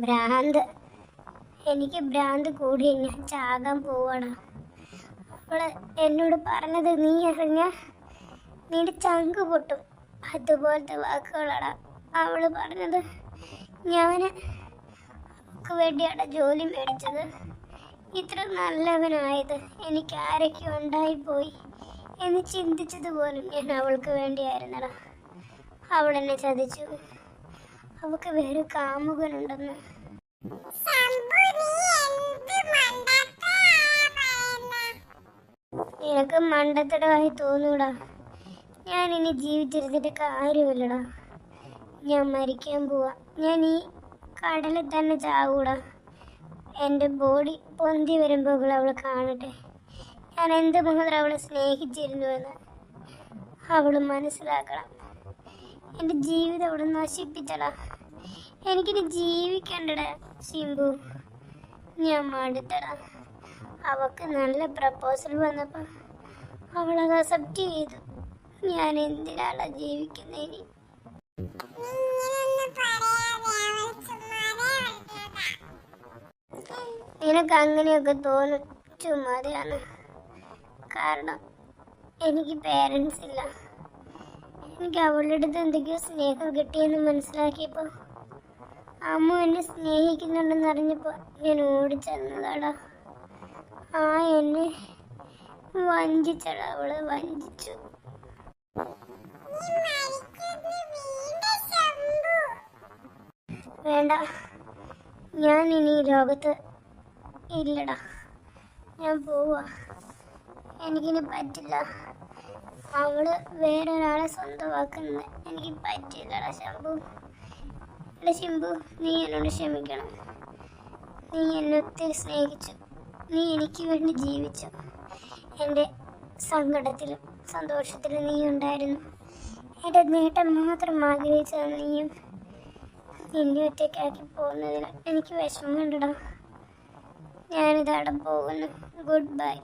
ഭ്രാന്ത്, എനിക്ക് ഭ്രാന്ത് കൂടി ഞാൻ ചാകാൻ പോവാണ്. അവള് എന്നോട് പറഞ്ഞത് നീ അറിഞ്ഞ നിന്റെ ചങ്ക് പൊട്ടും, അതുപോലത്തെ വാക്കുകളാണ് അവള് പറഞ്ഞത്. ഞാൻ അവൾക്ക് വേണ്ടിയാണ് ജോലി മേടിച്ചത്. ഇത്ര നല്ലവനായത് എനിക്ക് ആരൊക്കെ ഉണ്ടായിപ്പോയി എന്ന് ചിന്തിച്ചതുപോലും ഞാൻ അവൾക്ക് വേണ്ടിയായിരുന്നടാ. അവളെന്നെ ചതിച്ചു. അവൾക്ക് വേറെ കാമുകനുണ്ടെന്ന്. നിനക്ക് മണ്ടത്തടമായി തോന്നൂടാ. ഞാൻ ഇനി ജീവിച്ചിരുന്നിട്ട് കാര്യമില്ലടാ. ഞാൻ മരിക്കാൻ പോവാ. ഞാൻ ഈ കടലിൽ തന്നെ ചാവൂടാ. എൻ്റെ ബോഡി പൊന്തി വരുമ്പോൾ അവൾ കാണട്ടെ ഞാൻ എന്തുമാത്രം അവളെ സ്നേഹിച്ചിരുന്നുവെന്ന്. അവൾ മനസ്സിലാക്കണം. എൻ്റെ ജീവിതം അവൾ നശിപ്പിച്ചടാ. എനിക്കിനി ജീവിക്കണ്ടടാ ശിംബു. ഞാൻ മടുത്തടാ. അവൾക്ക് നല്ല പ്രപ്പോസൽ വന്നപ്പോൾ അവളത് അക്സെപ്റ്റ് ചെയ്തു. ഞാൻ എന്തിനാണ് ജീവിക്കുന്നതിന്? നിനക്ക് അങ്ങനെയൊക്കെ തോന്നും, ചുമ്മാതെയാണ്. കാരണം എനിക്ക് പേരൻസ് ഇല്ല. എനിക്ക് അവളുടെ അടുത്ത് എന്തൊക്കെയോ സ്നേഹം കിട്ടിയെന്ന് മനസ്സിലാക്കിയപ്പോൾ, അമ്മ എന്നെ സ്നേഹിക്കുന്നുണ്ടെന്ന് അറിഞ്ഞപ്പോൾ ഞാൻ ഓടിച്ചെന്നതാടാ. എന്നെ വഞ്ചിച്ചടാ. അവളെ വഞ്ചിച്ചു. വേണ്ട, ഞാൻ ഇനി ലോകത്ത് ഇല്ലടാ. ഞാൻ പോവാ. എനിക്കിനി പറ്റില്ല. അവള് വേറൊരാളെ സ്വന്തമാക്കുന്നത് എനിക്ക് പറ്റില്ലടാ ശംഭു. എടാ ശിംബു, നീ എന്നോട് ക്ഷമിക്കണം. നീ എന്നെ ഒത്തിരി സ്നേഹിച്ചു. നീ എനിക്ക് വേണ്ടി ജീവിച്ചു. എൻ്റെ സങ്കടത്തിലും സന്തോഷത്തിലും നീ ഉണ്ടായിരുന്നു. എൻ്റെ നേട്ടം മാത്രം ആഗ്രഹിച്ച നീയും നിന്നെ ഒറ്റയ്ക്കാക്കി പോകുന്നതിന് എനിക്ക് വിഷമമുണ്ടടാ. ഞാനിതവിടെ പോകുന്നു. Good bye.